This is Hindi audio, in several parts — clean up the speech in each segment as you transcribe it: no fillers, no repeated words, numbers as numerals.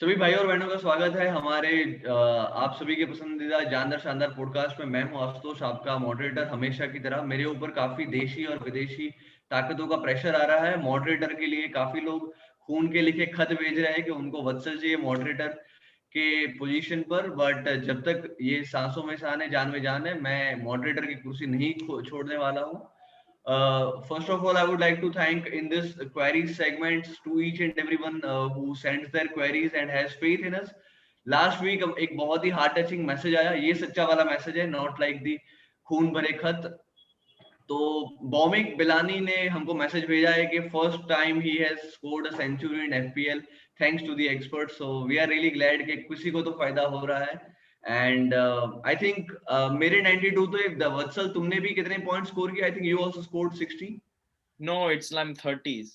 सभी भाई और बहनों का स्वागत है हमारे आप सभी के पसंदीदा जानदार शानदार पॉडकास्ट में। मैं हूं आशुतोष, आपका मॉडरेटर। हमेशा की तरह मेरे ऊपर काफी देशी और विदेशी ताकतों का प्रेशर आ रहा है। मॉडरेटर के लिए काफी लोग खून के लिखे खत भेज रहे हैं कि उनको वत्सल चाहिए मॉडरेटर के पोजीशन पर, बट जब तक ये सांसों में सांस है जान में जान है, मैं मॉडरेटर की कुर्सी नहीं छोड़ने वाला हूँ। First of all, I would like to thank in this queries segments to each and everyone who sends their queries and has faith in us. Last week एक बहुत ही हार्ट टचिंग मैसेज आया, ये सच्चा वाला मैसेज है, नॉट लाइक दी खून भरे खत। तो बॉमिक बिलानी ने हमको मैसेज भेजा है कि फर्स्ट टाइम ही has scored a century in FPL thanks to the expert. So we are really glad कि किसी को तो फायदा हो रहा है। एंड आई थिंक मेरे 92 तो एक वत्सल तुमने भी कितने पॉइंट स्कोर किए? आई think you also scored 60। No, it's like 30s.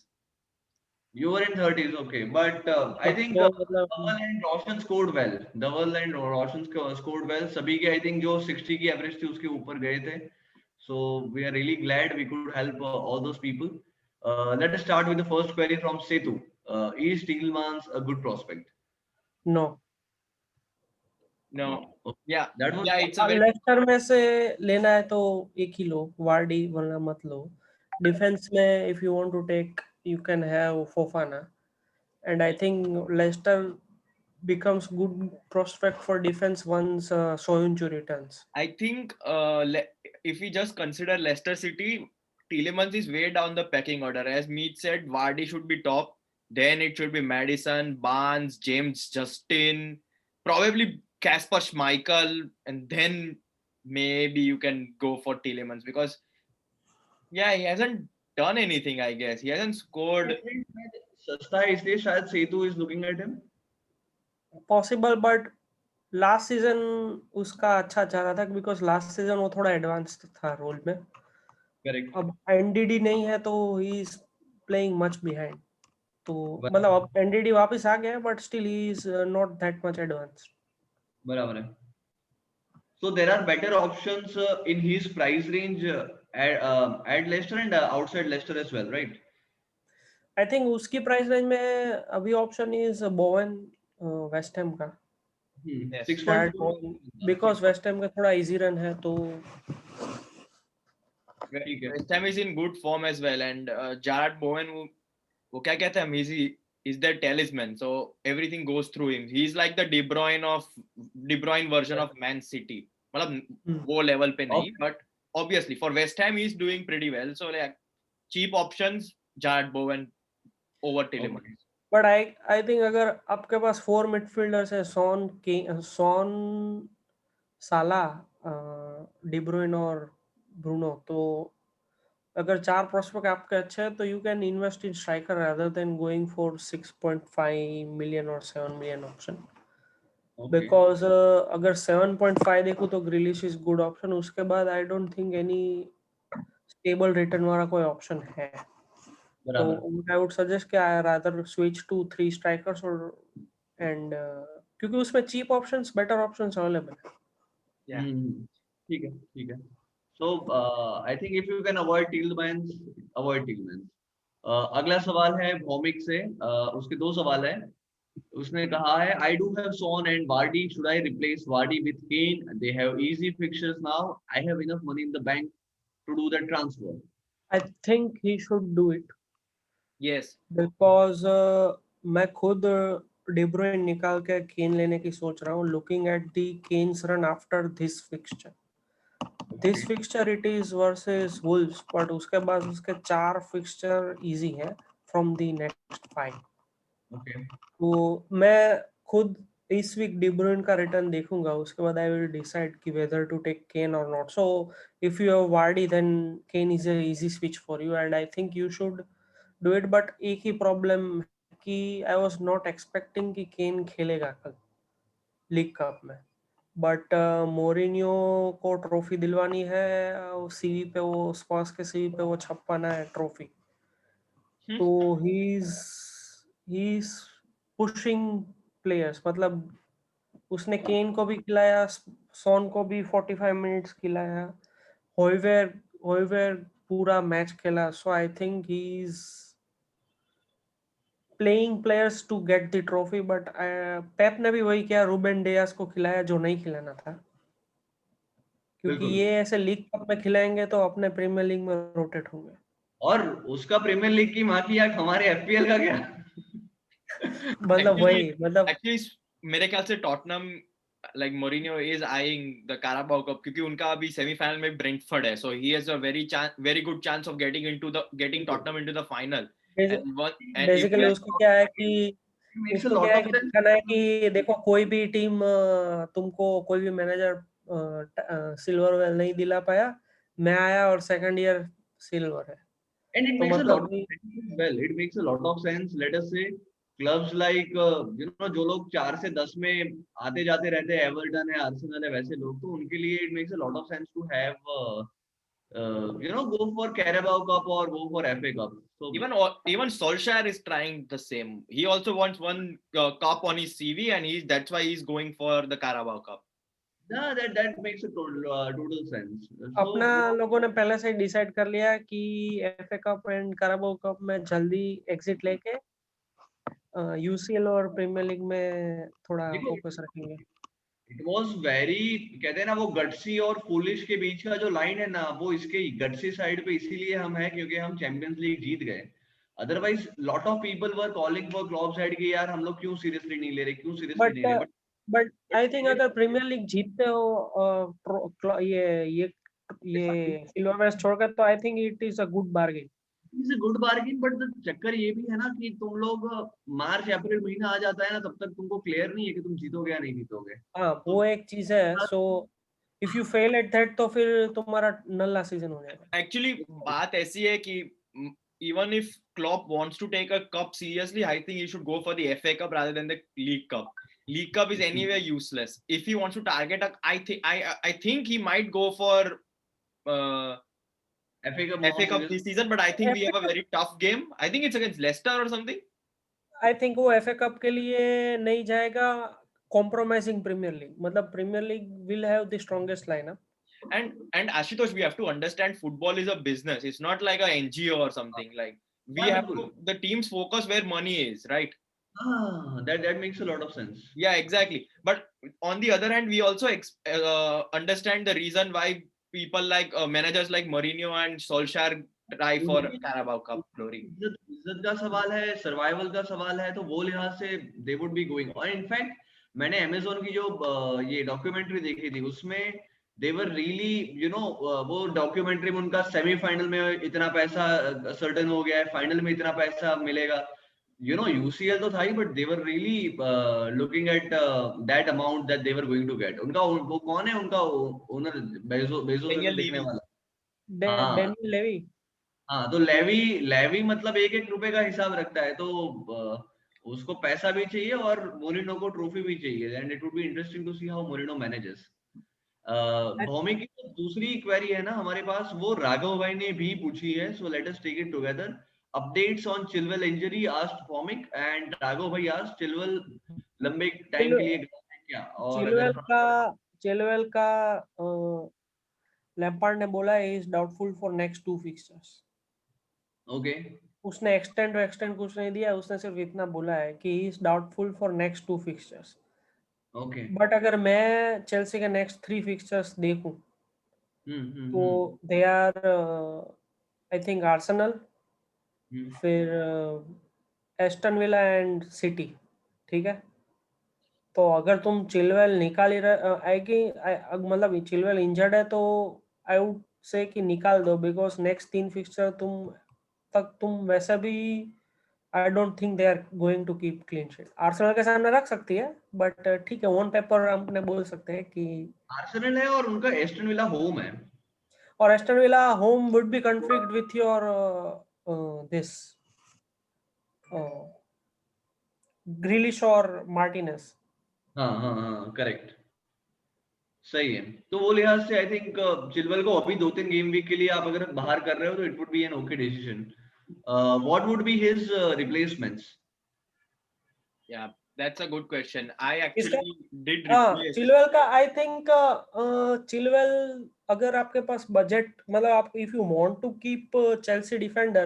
You were in 30s, okay. But I think तो मतलब Dhaval and Roshan scored well. Dhaval and Roshan scored well. सभी के I think जो 60 की एवरेज थी उसके ऊपर गए थे. So we are really glad we could help all those people. Let us start with the first query from Setu. Is Tielemans a good prospect? No. No. Okay. Yeah, That was yeah, it's a अब very लेस्टर में से लेना है तो एक ही लो, वार्डी, वरना मत लो। डिफेंस में if you want to take you can have Fofana, and I think Leicester becomes good prospect for defense once Soyuncu returns. I think if we just consider Leicester City, Tielemans is way down the pecking order. As Meet said, Vardy should be top. Then it should be Madison, Barnes, James Justin, probably Kasper Schmeichel, and then maybe you can go for Tielemans because yeah, he hasn't done anything. I guess he hasn't scored. I think that सस्ता है इसलिए शायद Setu is looking at him. Possible, but last season उसका अच्छा जा रहा था बिकॉज लास्ट सीजन वो थोड़ा एडवांस था रोल में। Correct. अब एनडीडी नहीं है तो he is playing much behind. तो मतलब बराबर अब एनडीडी वापस आ गया, but still he is not that much advance. बराबर है। So there are better options in his price range at Leicester and outside Leicester as well, right? I think उसकी प्राइस रेंज में अभी ऑप्शन इज बोवन, वेस्ट हैम का। Yes. 6.4. बिकॉज वेस्ट हैम का थोड़ा इजी रन है तो ठीक है। West Ham is in good form as well, and Jared Bowen, वो क्या कहते हैं, he's their talisman, so everything goes through him. He's like the De Bruyne version of Man City. मतलब वो level पे नहीं, but obviously for West Ham he's doing pretty well. So like cheap options, Jared Bowen over Tielemans. But I think अगर आपके पास 4 मिडफील्डर्स है, सॉन, साला, डी ब्रुयन और ब्रूनो, तो अगर 4 प्रोस्पेक्ट आपके अच्छे हैं तो you can invest in striker rather than going for 6.5 million और 7 मिलियन ऑप्शन। बिकॉज अगर 7.5 देखो तो ग्रिलिश इज गुड ऑप्शन, उसके बाद I don't think any stable return वाला कोई ऑप्शन है। तो आई वुड सजेस्ट कि I rather switch to 3 strikers और एंड क्योंकि उसमें cheap options, better options available है। Yeah. ठीक है, ठीक है। So I think if you can avoid Tielemans, avoid Tielemans. अगला सवाल है भौमिक से। उसके दो सवाल है। उसने कहा है I do have Son and Vardy. Should I replace Vardy with Kane? They have easy fixtures now. I have enough money in the bank to do that transfer. I think he should do it Yes. Because मैं खुद डी ब्रुयन निकाल के केन लेने की सोच रहा हूँ, looking at the Kane's run after this fixture. This fixture it is versus Wolves, but उसके बाद उसके 4 फिक्सचर इजी है फ्रॉम द नेक्स्ट 5। Okay. तो मैं खुद इस वीक डी ब्रुयन का रिटर्न देखूंगा, उसके बाद आई विल डिसाइड कि वेदर टू टेक केन और not. So if you have Vardy then Kane is a easy switch for you and I think you should do it. But एक ही प्रॉब्लम कि आई वाज नॉट एक्सपेक्टिंग कि केन खेलेगा कल लीग कप में, बट मोरिनियो को ट्रॉफी दिलवानी है, सीवी पे वो स्पर्स के सीवी पे वो छपवाना है ट्रॉफी, तो ही इज पुशिंग प्लेयर्स। मतलब उसने केन को भी खिलाया, सॉन को भी 45 मिनट्स खिलाया, होइवेर पूरा मैच खेला। So I think he is playing players to get the trophy, but Pep ने भी वही किया, रूबेन डियास को खिलाया जो नहीं खिलाना था, क्योंकि बिल्कुल। ये ऐसे लीग कप में खिलाएंगे तो अपने प्रीमियर लीग में रोटेट होंगे। और उसका प्रीमियर लीग की माँ की आंख हमारे एफपीएल का क्या? मतलब वही, मतलब एक्चुअली मेरे ख्याल से Tottenham like Mourinho is eyeing the Carabao Cup क्योंकि उनका अभी सेमीफाइनल में ब्रेंटफोर्ड है, so he has a very good chance of getting Tottenham into the final. And if basically उसको क्या है कि makes a उसको lot क्या है of कि sense. दिखाना है कि देखो कोई भी टीम तुमको कोई भी मैनेजर सिल्वरवेल नहीं दिला पाया, मैं आया और सेकंड ईयर सिल्वर है। And it तो makes a lot मतलब of sense as well. It makes a lot of sense. Let us say clubs like जो लोग 4 से 10 में आते जाते रहते हैं, एवर्टन है, आर्सेनल है, वैसे लोग, तो उनके लिए it makes a lot of sense to have go for Carabao Cup or go for FA Cup. So even Solskjaer is trying the same. He also wants one cup on his CV, and that's why he's going for the Carabao Cup. yeah, that makes a total sense. अपना लोगों ने पहले से डिसाइड कर लिया कि एफए कप एंड कराबाओ कप में जल्दी एग्जिट लेके यूसीएल और प्रीमियर लीग में थोड़ा फोकस रखेंगे। इट वाज वेरी, कहते हैं ना, वो गट्सी और फूलिश के बीच का जो लाइन है ना, वो इसके गट्सी साइड पे इसीलिए हम है क्योंकि हम चैंपियंस लीग जीत गए। Otherwise lot of people were calling for club side कि यार हम लोग क्यों सीरियसली नहीं ले रहे, क्यों सीरियसली नहीं ले रहे। बट आई थिंक अगर प्रीमियर लीग जीतते हो ये सिल्वर वेस्ट छोड़कर, तो I think it is a good bargain. It's a good bargain, but चक्कर ये भी है ना कि तुम लोग मार्च अप्रैल महीना आ जाता है ना, तब तक तुमको क्लियर नहीं है कि तुम जीतोगे या नहीं जीतोगे। हाँ, वो एक चीज है। सो if you fail at that तो फिर तुम्हारा नल्ला सीजन हो जाएगा। एक्चुअली बात ऐसी है कि even if Klopp wants to take a cup seriously, I think he should go for the FA Cup rather than the League Cup. League Cup is anyway useless. If he wants to target I think he might go for FA Cup this season, but I think we have a very tough game. I think it's against Leicester or something. I think वो एफए कप के लिए नहीं जाएगा, कॉम्प्रोमाइजिंग प्रीमियर लीग, मतलब Premier League will have the strongest lineup. And Ashutosh, we have to understand football is a business. It's not like a NGO or something. Like we have to, the teams focus where money is, right? That makes a lot of sense. Yeah, exactly. But on the other hand, we also understand the reason why people like managers like Mourinho and Solskjaer try for Carabao Cup glory. इज्जत का सवाल है, सर्वाइवल का सवाल है, तो वो लिहाज से दे वुड बी गोइंग। और इनफैक्ट मैंने अमेज़न की जो ये डॉक्यूमेंट्री देखी थी, उसमें दे वर रियली वो डॉक्यूमेंट्री में उनका सेमीफाइनल में इतना पैसा सर्टेन हो गया है, फाइनल में इतना पैसा मिलेगा। यूसीएल तो था ही, but they were really looking at that amount that they were going to get. उनका वो कौन है, उनका ओनर बेजोस दिखने वाला। Daniel Levy. हाँ, तो लेवी मतलब एक एक रुपए का हिसाब रखता है, तो उसको पैसा भी चाहिए और मोरिनो को ट्रॉफी भी चाहिए। And it would be interesting to see how Mourinho manages. Bhaumik की तो दूसरी क्वेरी है ना हमारे पास, वो राघव भाई ने भी पूछी है, so let us take it together. Updates on Chilwell injury asked Bhaumik, and Raghav भाई आस्क्ड चिलवेल लंबे टाइम के लिए क्या, और चिलवेल का लैम्पार्ड ने बोला है is doubtful for next 2 fixtures. Okay, उसने एक्सटेंड कुछ नहीं दिया, उसने सिर्फ इतना बोला है कि he is doubtful for next 2 fixtures. Okay, but अगर मैं चेल्सी के नेक्स्ट 3 फिक्सचर्स देखूं तो they are I think Arsenal, फिर एस्टन विला एंड सिटी, ठीक है। तो अगर तुम चिलवेल निकाल ही मतलब चिलवेल इंजर्ड है तो आई वुड से कि निकाल दो, बिकॉज नेक्स्ट 3 फिक्सचर तुम वैसे भी I don't think they are going to keep clean sheet. Arsenal के सामने रख सकती है, बट ठीक है, ऑन पेपर हम अपने बोल सकते हैं कि आर्सेनल है और उनका एस्टन विला होम है, और Aston villa home would be conflict with your this ग्रिलिश और मार्टिनेज। हाँ, करेक्ट, सही है। तो वो लिहाज से आई थिंक चिलवेल को अभी 2-3 गेम वीक के लिए आप अगर बाहर कर रहे हो तो it would be an okay decision. What would be his replacements? Yeah, that's a good question. I actually did replace Chilwell का आई थिंक चिलवेल, अगर आपके पास बजट, मतलब आप if you want to keep Chelsea defender,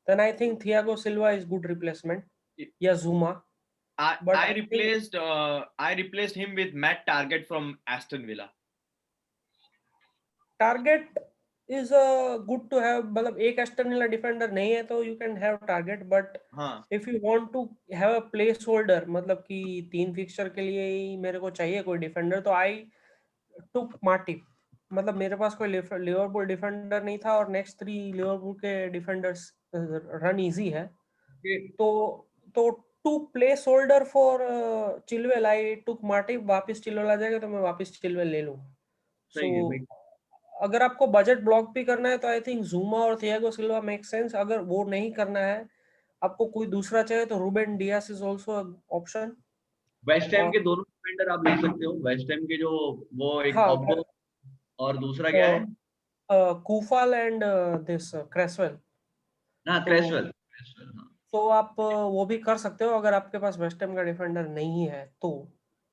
then I think Thiago Silva is good replacement. या Zuma. But I I think replaced him with Matt Target from Aston Villa. Target is a good to have. मतलब एक एस्टन विला डिफेंडर नहीं है तो you can have Target, but हाँ if you want to have a placeholder, मतलब कि 3 फिक्सचर के लिए ही मेरे को चाहिए कोई डिफेंडर, तो I took Matip. मतलब मेरे पास कोई लिवरपूल डिफेंडर नहीं था और नेक्स्ट 3 लिवरपूल के डिफेंडर्स रन इजी है, तो two placeholder for Chilwell I took Martiv. वापस चिलवेल आ जाएगा तो मैं वापस चिलवेल ले लूँ. सो सही है. अगर आपको बजट ब्लॉक भी करना है तो आई थिंक जूमा और थियागो सिल्वा मेक सेंस. अगर वो नहीं करना है, आपको कोई दूसरा चाहिए, तो Ruben Dias is also option. West Ham और के दोनों डिफेंडर आप ले सकते हो. वेस्ट हैम के जो वो एक हाँ, ऑब्बो और दूसरा क्या है कूफाल एंड दिस क्रेसवेल. ना, तो क्रेसवेल. हाँ, तो आप वो भी कर सकते हो अगर आपके पास वेस्ट हैम का डिफेंडर नहीं है तो.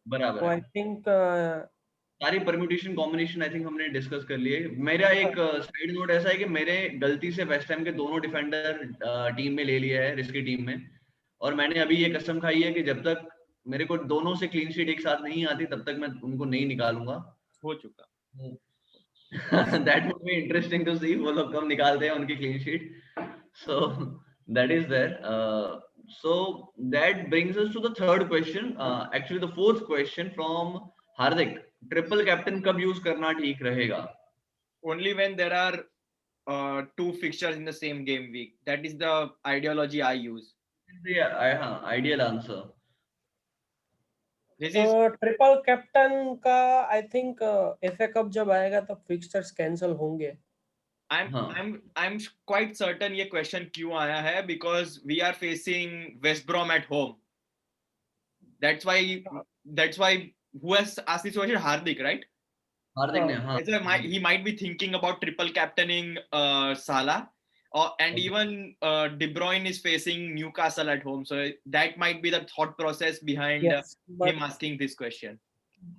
बराबर तो है. आई थिंक सारी परम्यूटेशन कॉम्बिनेशन आई थिंक हमने डिस्कस कर लिए. मेरा एक साइड नोट ऐसा है कि मेरे गलती से वेस्ट हैम के दोनों डिफेंडर टीम में ले लिया है, रिस्की टीम में. और मैंने अभी ये कसम खाई है कि जब तक मेरे को दोनों से क्लीन शीट एक साथ नहीं आती तब तक मैं उनको नहीं निकालूंगा. हो चुका. That would be interesting to see वो लोग कब निकालते हैं उनकी clean sheet. So that is there. So that brings us to the third question. Actually, the fourth question from Hardik. Triple captain कब use करना ठीक रहेगा? Only when there are 2 fixtures in the same game week. That is the ideology I use. हाँ, ideal answer. This is triple captain का आई थिंक एफए कप जब आएगा तब फिक्सचर्स कैंसिल होंगे. I'm quite certain ये question क्यों आया है, because we are facing West Brom at home. That's why who has asked this question? Hardik, right? हार्दिक ने, हाँ. He might be thinking about triple captaining Salah, and even De Bruyne is facing Newcastle at home, so that might be the thought process behind Yes, but him asking this question.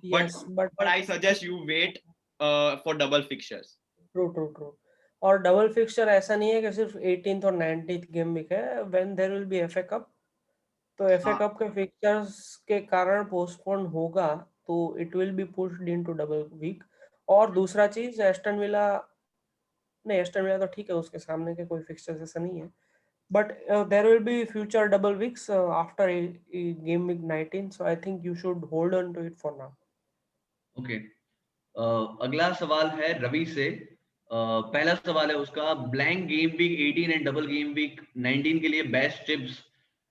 yes, but I suggest you wait for double fixtures. True. और डबल फिक्सचर ऐसा नहीं है कि सिर्फ 18th और 19th गेम वीक है. When there will be FA cup, तो एफए कप के फिक्सचर्स के कारण पोस्टपोन होगा, तो it will be pushed into double week. और दूसरा चीज, एस्टन विला तो ठीक है, उसके सामने के कोई फिक्सचर्स ऐसा नहीं है, but there will be future double weeks after a game week 19, so I think you should hold on to it for now. Okay. अगला सवाल है रवि से. पहला सवाल है उसका, blank game week 18 and double game week 19 के लिए best tips,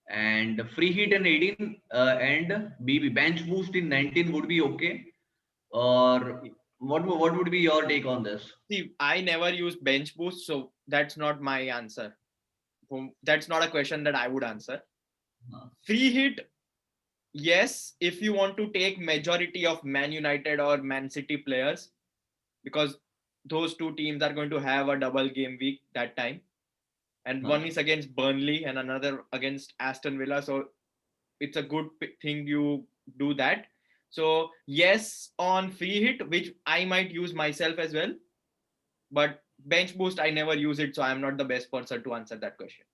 and free hit in 18 and BB bench boost in 19 would be okay, or what would be your take on this? See, I never use bench boost, so that's not my answer. That's not a question that I would answer. Free hit, yes, if you want to take majority of Man United or Man City players, because those two teams are going to have a double game week that time, and one is against Burnley and another against Aston Villa, so it's a good thing you do that. So yes, on free hit, which I might use myself as well, but bench boost I never use it, so I'm not the best person to answer that question.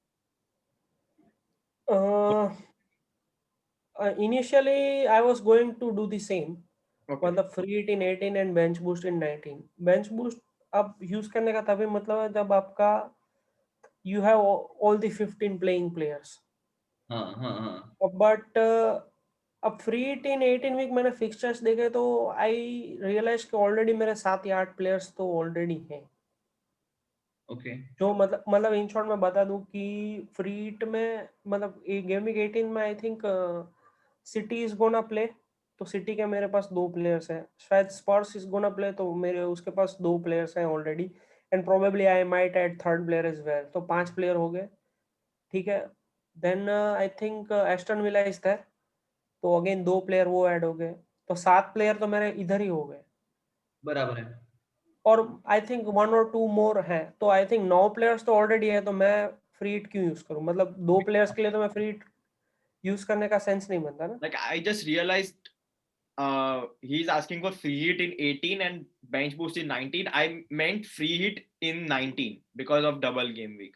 Initially I was going to do the same. Okay. मतलब free hit in 18 and bench boost in 19. bench boost अब यूज करने का तभी मतलब है जब आपका you have all the 15 playing players. But अब फ्री हिट इन 18 वीक मैंने फिक्सचर्स देखे तो आई रियलाइज कि ऑलरेडी मेरे 7 या 8 प्लेयर्स तो ऑलरेडी हैं. ओके. जो मतलब इन शॉर्ट में बता दूं कि फ्री हिट में मतलब गेम वीक 18 में I think city is gonna play, तो सिटी के मेरे पास 2 प्लेयर्स हैं. शायद स्पर्स इज गोना प्ले, तो मेरे उसके पास 2 प्लेयर्स हैं already, and probably I might add third player is where, तो 5 प्लेयर हो गए. ठीक है. Then I think Aston Villa is there, तो अगेन 2 प्लेयर वो ऐड हो गए, तो 7 प्लेयर तो मेरे इधर ही हो गए. बराबर है. और आई थिंक 1 और 2 मोर है, तो आई थिंक 9 प्लेयर्स तो ऑलरेडी है, तो मैं फ्री हिट क्यों यूज करूं. मतलब 2 प्लेयर्स के लिए तो मैं फ्री हिट यूज करने का सेंस नहीं बनता ना. Like I just realized he's asking for free hit in 18 and bench boost in 19. I meant free hit in 19 because of double game week.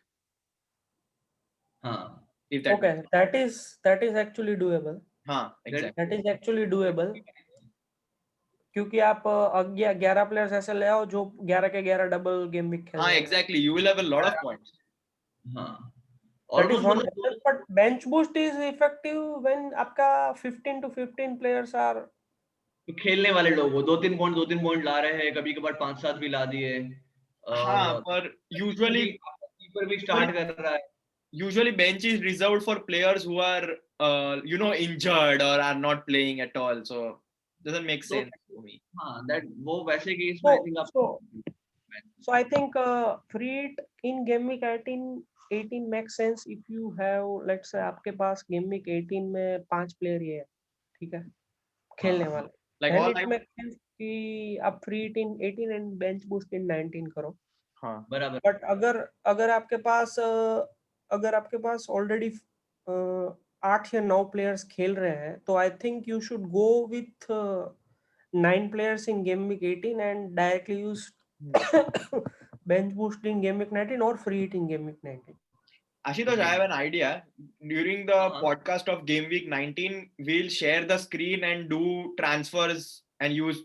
हाँ. if that Okay, that is actually doable. हाँ exactly. That is actually doable. क्योंकि आप 11 प्लेयर्स ऐसे ले आओ जो 11 के 11 डबल गेम वीक खेल हाँ रहे हैं. exactly, you will have a lot of points. हाँ That is ऑलमोस्ट one मतलब method, but bench boost is effective when आपका 15 to 15 players are. तो खेलने वाले लोग वो 2-3 पॉइंट ला रहे हैं, कभी कभार 5-7 भी ला दिए, और हाँ पर usually कीपर भी स्टार्ट कर रहा है. usually bench is reserved for players who are you know, injured or are not playing at all, so doesn't make तो sense to me. हाँ दैट वो वैसे केस में आई थिंक आप So I think free hit in game week 18 makes sense if you have, let's say आपके पास game week 18 में 5 प्लेयर ही है, ठीक है, खेलने वाले. Like Then all it I makes sense कि आप free hit in 18 and bench boost in 19 करो. हाँ बराबर. But अगर आपके पास ऑलरेडी 8 या 9 प्लेयर्स खेल रहे हैं, तो I think you should go with 9 players in game week 18 and directly use bench boost in game week 19 or free hit in game week 19. Ashutosh, I have an idea. During the Uh-huh. podcast of game week 19, we'll share the screen and do transfers and use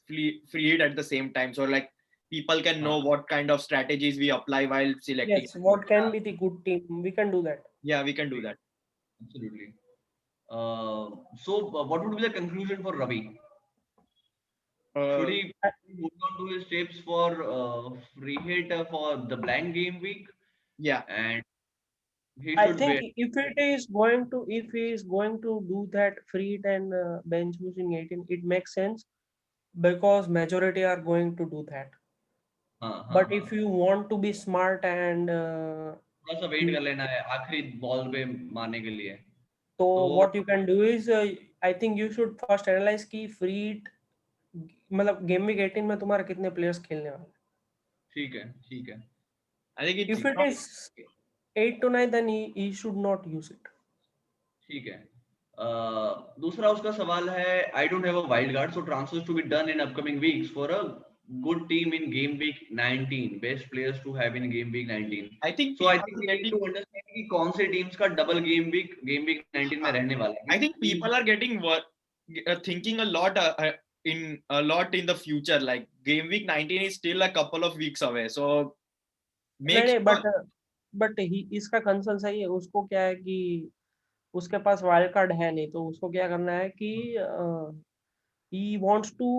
free hit at the same time, so like people can know what kind of strategies we apply while selecting. Yes, what can be the good team? We can do that. Yeah, we can do that. Absolutely. So what would be the conclusion for Ravi? Should he hold on to his tips for free hit for the blank game week? Yeah, And he I should think wait. if he is going to do that free hit and bench boost in 18, it makes sense because majority are going to do that. But if you want to be smart and थोड़ा सा वेट कर लेना है आखिरी बॉल पे मारने के लिए. so what you can do is I think you should first analyze कि free hit मतलब गेम वीक 18 में तुम्हारे कितने प्लेयर्स खेलने वाले. ठीक है, ठीक है. I think it's If it is 8 to 9 then he should not use it. ठीक है. दूसरा उसका सवाल है, I don't have a wild card, so transfers to be done in upcoming weeks for a good team in game week 19. Best players to have in game week 19. I think So I think we need to understand कि कौन से टीम्स का डबल गेम वीक 19 में रहने वाला है. I think people are getting thinking a lot in the future. Like game week 19 is still a couple of weeks away, so make नहीं, but इसका कंसर्न सही है. उसको क्या है कि उसके पास वाइल्ड कार्ड है नहीं, तो उसको क्या करना है कि he wants to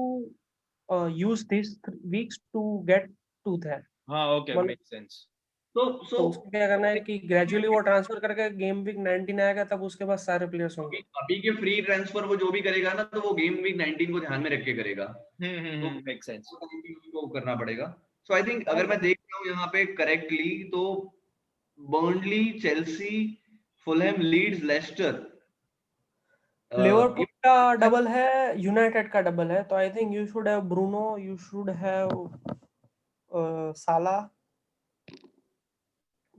use these weeks to get to there. हाँ okay, makes sense. तो उसको क्या करना है कि ग्रेजुअली वो ट्रांसफर करके गेम वीक 19 आएगा, तब उसके पास सारे प्लेयर्स होंगे. अभी के फ्री ट्रांसफर वो जो भी करेगा ना, तो वो गेम वीक 19 को ध्यान में रख के करेगा. तो मेक सेंस, उसको करना पड़ेगा. सो आई थिंक अगर मैं देख रहा हूँ यहाँ पे करेक्टली, तो Burnley, Chelsea, Fulham, Leeds, Leicester, Liverpool का डबल है, यूनाइटेड का डबल है, तो I think you should have Bruno, you should have Salah,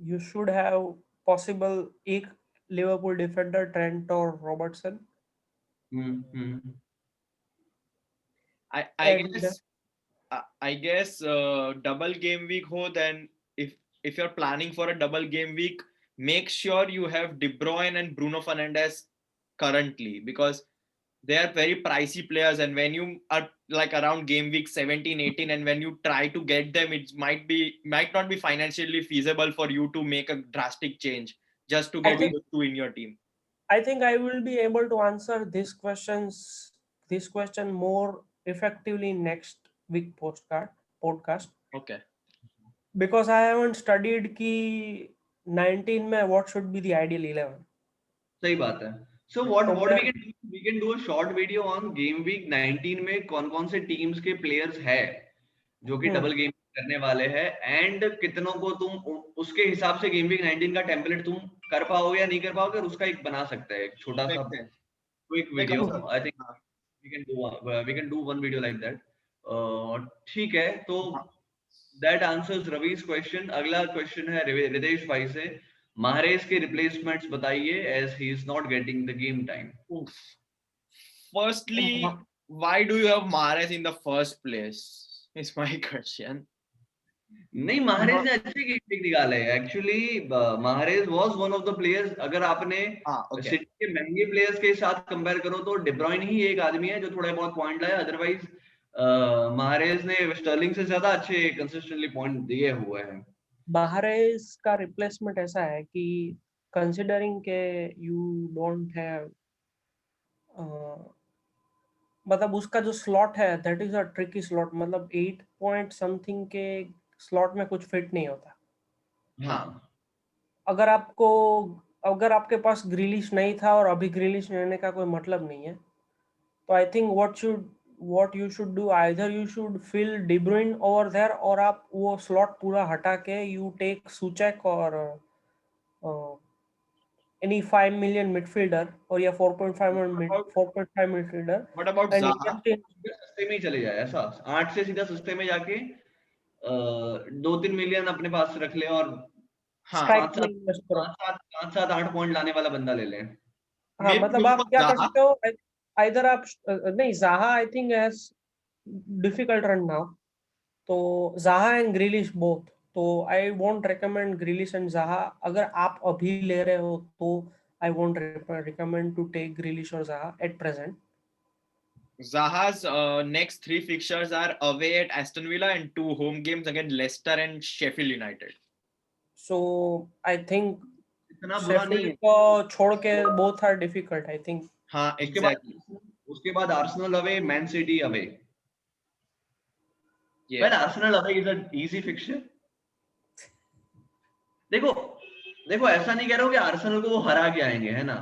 you should have possible एक लिवरपूल डिफेंडर ट्रेंट और Robertson. I guess double game week ho, then if you're planning for a double game week, make sure you have De Bruyne and Bruno Fernandes currently, because they are very pricey players, and when you are like around game week 17, 18, and when you try to get them, it might not be financially feasible for you to make a drastic change just to get those two in your team. I think I will be able to answer this question more effectively in next week podcast. Okay. Because I haven't studied कि 19 में what should be the ideal 11. सही बात है. So what we can do a short video on game week 19 में कौन-कौन से टीम्स के प्लेयर्स है जो कि डबल गेम करने वाले हैं, एंड कितनों को तुम उसके हिसाब से गेम वीक 19 का टेम्पलेट तुम कर पाओगे या नहीं कर पाओगे, उसका एक बना सकते हैं एक छोटा सा quick video. I think we can do one video like that. ठीक है, तो that answers Ravi's question. अगला क्वेश्चन है रितेश भाई से. Mahrez के replacements बताइए as he is not getting the game time. Firstly, why do you have Mahrez in the first place is my question. नहीं, माहरेज ने अच्छे किक निकाले actually. Mahrez was one of the players. अगर आपने okay. सिटी के महंगे प्लेयर्स के साथ कंपेयर करो तो De Bruyne ही एक आदमी है जो थोड़े बहुत पॉइंट लाया, अदरवाइज माहरेज ने स्टर्लिंग से ज्यादा अच्छे कंसिस्टेंटली पॉइंट दिए हुए हैं। माहरेज का रिप्लेसमेंट ऐसा है कि कंसिडरिंग के यू डोंट हैव, मतलब उसका जो स्लॉट है that is a tricky slot, मतलब 8 पॉइंट समथिंग के स्लॉट में कुछ फिट नहीं होता। हाँ, अगर आपके पास ग्रिलिश नहीं था और अभी ग्रिलिश रहने का कोई मतलब नहीं है, तो I think what you should do, either you should fill De Bruyne over there, और आप वो स्लॉट पूरा हटा के you take Souček और any 5 million midfielder or या 4.5 midfielder What about and Zaha? invest in, सस्ते में ही चले जाए ऐसा, 8 से सीधा सस्ते में जाके 2-3 मिलियन अपने पास रख ले और हाँ, स्ट्राइक में इन्वेस्ट करो। 5-7 8 पॉइंट लाने वाला बंदा ले लें। हाँ, maybe मतलब go आप for क्या कर Zaha. सकते हो, इधर आप नहीं, Zaha I think has difficult run now, तो ज़ाहा एंड ग्रिलिश बोथ, तो I won't recommend Grealish and Zaha. अगर आप अभी ले रहे हो तो I won't recommend to take Grealish और Zaha at present. Zaha's next 3 fixtures are away at Aston Villa and 2 home games against Leicester and Sheffield United. So I think इतना बुरा नहीं शेफील्ड है। को छोड़ के both are difficult I think. हाँ, उसके बाद exactly. उसके बाद Arsenal away, Man City away. Yes. Well Arsenal away is a easy fixture. देखो देखो, ऐसा नहीं कह रहा हूँ कि आर्सेनल को वो हरा के आएंगे, है ना।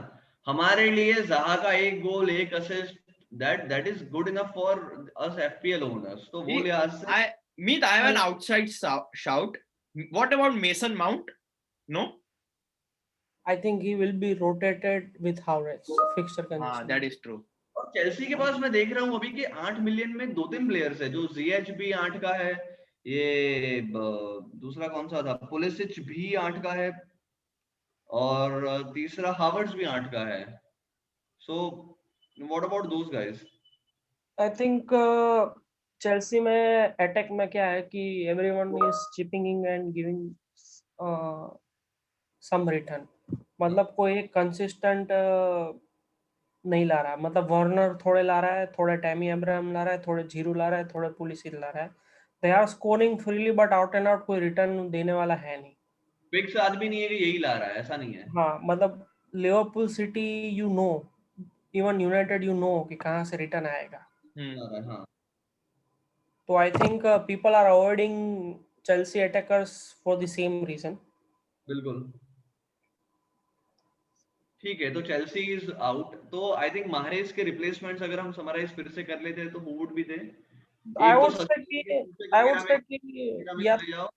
हमारे लिए ज़ाहा का एक गोल, एक assist, that is good enough for us FPL owners. तो वो लिहाज से I have an outside shout. What about Mason Mount? No? I think he will be rotated with Havertz fixture हाँ, condition. that is true. और चेल्सी के पास मैं देख रहा हूँ अभी के 8 मिलियन में 2-3 प्लेयर्स है। जो जीएच भी 8 का है, ये दूसरा कौन सा था, पुलिसिच भी 8 का है, और तीसरा हावर्ड्स भी 8 का है। So what about those guys? I think Chelsea में अटैक में क्या है कि everyone is chipping in and giving uh, some return, मतलब कोई कंसिस्टेंट नहीं ला रहा, मतलब वार्नर थोड़े ला रहा है, थोड़े टैमी अब्राहम ला रहा है, थोड़े जीरू ला रहा है, थोड़े पुलिसिच ला रहा है। They are scoring freely but out and out कोई रिटर्न देने वाला है नहीं। फिक्स आदमी नहीं है कि यही ला रहा है, ऐसा नहीं है। हाँ, मतलब Liverpool city you know, even United you know कि कहाँ से रिटर्न आएगा। हाँ, तो I think people are avoiding Chelsea attackers for the same reason. बिल्कुल ठीक है। तो चेल्सी इज आउट। तो आई थिंक माहरेज के रिप्लेसमेंट्स अगर हम समराइज फिर से कर लेते हैं तो हु वुड बी दे? आई एक तो वुड से कि आई वुड से कि या चले जाओ।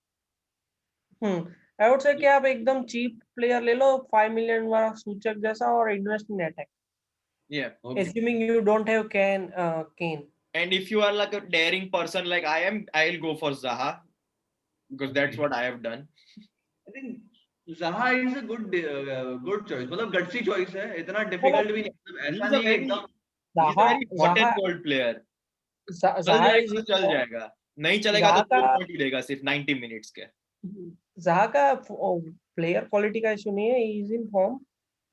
आई वुड से कि आप एकदम चीप प्लेयर ले लो 5 मिलियन वाला सूचक जैसा और invest in attack, Yeah. assuming you don't have Kane. And if you are like a daring person like I am, I'll go for Zaha because that's what I have done. I think ज़हा इज अ गुड चॉइस, मतलब गट्सी चॉइस है, इतना डिफिकल्ट भी नहीं, मतलब ऐसा He's a नहीं है very एकदम। he's a Zaha very hot and Zaha cold player. चल Zaha is जाएगा तो in चल form. जाएगा, नहीं चलेगा तो Zaha 2 का पॉइंट ही देगा सिर्फ 90 मिनट्स के। Zaha का प्लेयर क्वालिटी का इशू नहीं है, he is in form,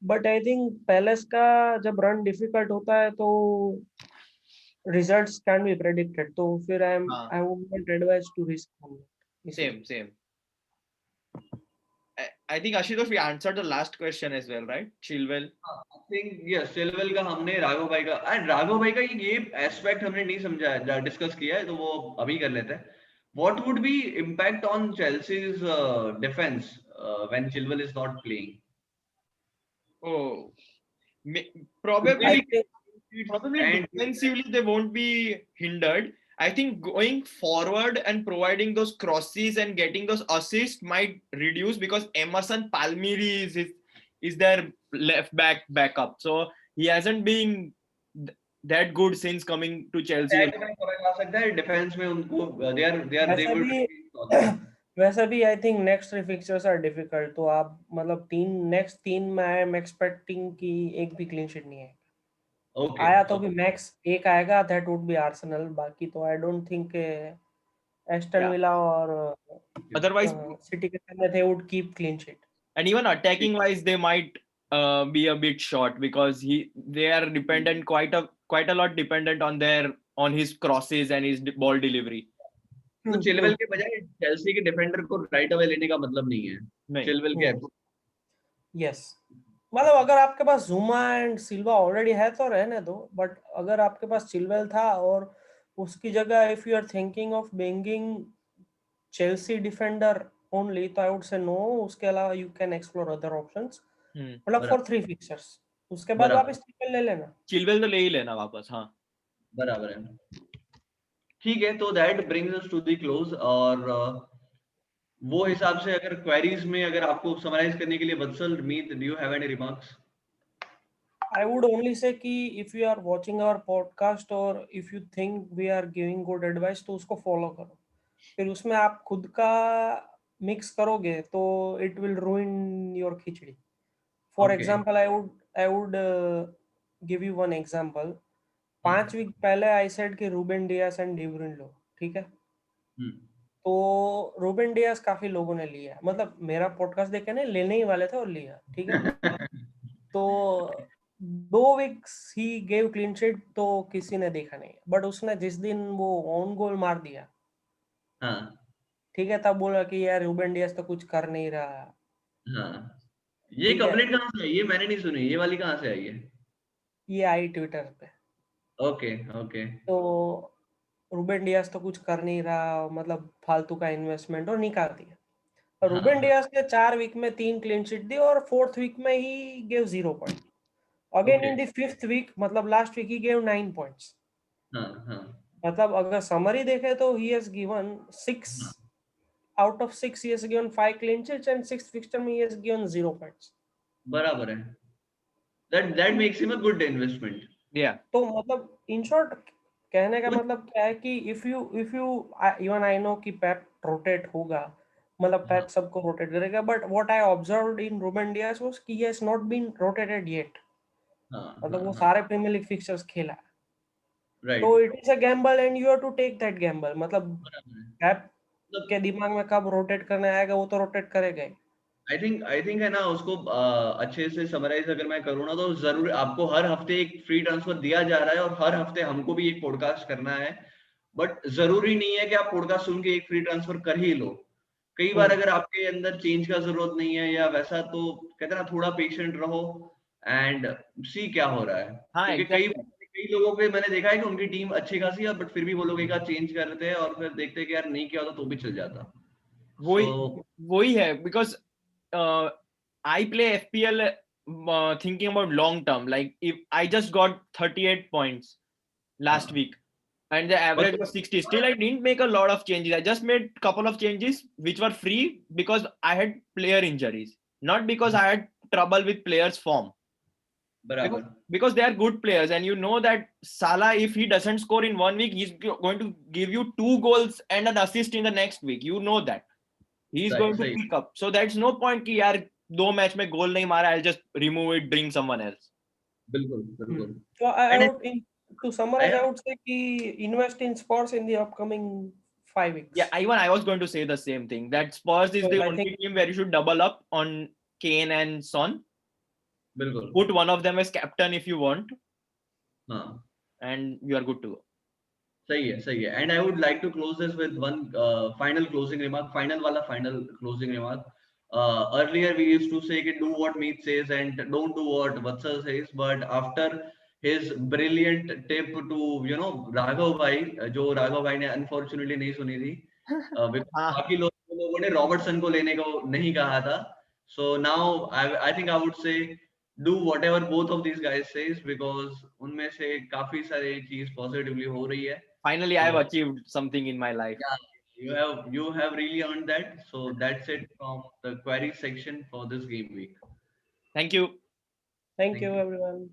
but I think palace का जब रन डिफिकल्ट होता है तो रिजल्ट्स कैन बी प्रेडिक्टेड, तो फिर हाँ, I would not advise to risk on same same. I think Ashutosh we answered the last question as well, right? Chilwell. I think yes, Chilwell का हमने, राघव भाई का, एंड राघव भाई का ये एस्पेक्ट हमने नहीं समझा, डिस्कस किया है, तो वो अभी कर लेते हैं। What would B impact on Chelsea's defence when Chilwell is not playing? Oh, I probably think and defensively they won't be hindered. I think going forward and providing those crosses and getting those assists might reduce because Emerson Palmieri is their left backup. So he hasn't been that good since coming to Chelsea. Attack में फर्क आ सकता है, डिफेंस में उनको they वैसे would भी solve it. वैसे भी I think next 3 fixtures are difficult, तो आप मतलब नेक्स्ट तीन में आई एम एक्सपेक्टिंग कि एक भी क्लीन शीट नहीं है। ओके आया तो भी मैक्स एक आएगा, दैट वुड बी आर्सेनल, बाकी तो आई don't think Aston Yeah. Villa और Otherwise, सिटी के सामने they would keep clean sheet. and even attacking wise, they might be a bit short because they are dependent quite a lot dependent on his crosses and his ball delivery. तो चिलवेल के बजाय चेल्सी के डिफेंडर को राइट अवे लेने का मतलब नहीं है. नहीं. चिलवेल के यस, मतलब अगर आपके पास जुमा एंड सिल्वा ऑलरेडी है तो रहने दो, बट अगर आपके पास चिलवेल था और उसकी जगह if you are thinking of bringing Chelsea defender only, तो आई वुड से नो. उसके अलावा you can explore other options, मतलब फॉर 3 फिक्चर्स. उसके बाद वापस चिलवेल ले लेना. चिलवेल तो ले ही लेना वापस. हाँ, बराबर है. ठीक है, तो that brings us to the close. और वो हिसाब से अगर क्वेरीज में अगर आपको समराइज करने के लिए Vatsal, Meet, do you have any remarks? I would only say कि if you are watching our podcast or if you think we are giving good advice, तो उसको follow करो. फिर उसमें आप खुद का मिक्स करोगे तो it will ruin your khichdi. For example, I would give you one example. 5 week पहले I said कि Ruben Dias and De Bruyne लो, ठीक है. तो रूबेन डियास काफी लोगों ने लिया, मतलब मेरा पॉडकास्ट देख के नहीं, लेने ही वाले थे और लिया, ठीक है. तो 2 weeks he gave clean sheet तो किसी ने देखा नहीं, बट उसने जिस दिन वो ऑन गोल मार दिया, हाँ, ठीक है, तब बोला कि यार रूबेन डियास तो कुछ कर नहीं रहा. हाँ. ये कंप्लेंट कहाँ से आई? ये मैंने नहीं सुनी. ये वाली कहाँ से आई है? ये आई ट्विटर पे. Okay, okay. तो रूबेन डियास तो कुछ कर नहीं रहा, मतलब फालतू का इन्वेस्टमेंट, और निकाल दिया. रूबेन डियास ने 4 वीक में 3 क्लीन शीट दी और 4th वीक में ही gave 0 point. Again in the 5th week, मतलब लास्ट वीक ही गेव 9 पॉइंट्स. हाँ, हाँ. मतलब अगर समरी देखे तो he has given 6 out of 6, he has given 5 clean sheets and 6th fixture में he has given 0 points. बराबर है. That makes him a good investment. Yeah. तो मतलब in short कहने का मतलब क्या है कि if you even I know कि पेप रोटेट होगा, मतलब पेप सबको रोटेट करेगा, but what I observed in Ruben Dias was कि he has not been rotated yet. मतलब वो सारे प्रीमियर लीग फिक्चर्स खेला, तो it is a gamble and you have to take that gamble. मतलब पेप के दिमाग में कब रोटेट करने आएगा, वो तो रोटेट करेगा ही. आई थिंक है ना, उसको अच्छे से समराइज अगर मैं करूँ ना, तो जरूर आपको हर हफ्ते एक फ्री ट्रांसफर दिया जा रहा है और हर हफ्ते हमको भी एक पॉडकास्ट करना है. बट जरूरी नहीं है कि आप पॉडकास्ट सुन के एक फ्री ट्रांसफर कर ही लो. कई बार अगर आपके अंदर चेंज का जरूरत नहीं है या वैसा, तो कहते हैं ना, थोड़ा पेशेंट रहो एंड सी क्या हो रहा है. हाँ, क्योंकि कई लोगों के मैंने देखा है कि उनकी टीम अच्छी खासी है, बट फिर भी वो लोग एक चेंज करते हैं और फिर देखते हैं कि यार नहीं किया होता तो भी चल जाता. वही है, because I play FPL thinking about long term. Like if I just got 38 points last week and the average was 60, still I didn't make a lot of changes. I just made a couple of changes which were free because I had player injuries, not because I had trouble with players' form. Because they are good players, and you know that Salah, if he doesn't score in 1 week, he's going to give you 2 goals and an assist in the next week. You know that. He's going to pick up. So that's no point कि यार 2 मैच में गोल नहीं मारा, I'll just remove it, bring someone else. बिल्कुल. So I would, to summarize, I would say कि invest in Spurs in the upcoming 5 weeks. Yeah, I was going to say the same thing. That Spurs is the only team where you should double up on Kane and Son. बिल्कुल. Put one of them as captain if you want. हाँ. And you are good to go. सही है. And I would like to close this with one final closing remark. Final closing remark. Earlier we used to say do what Meet says and don't do what Vatsal says, but after his brilliant tip to Raghav Bhai, जो राघव भाई ने unfortunately नहीं सुनी थी, बाकी लोगों ने रॉबर्टसन को लेने को नहीं कहा था. So now I think I would say do whatever both of these guys says, because उनमें से काफी सारे चीज पॉजिटिवली हो रही है. Finally, I have achieved something in my life. Yeah, you have really earned that. So that's it from the query section for this game week. Thank you. Thank you everyone.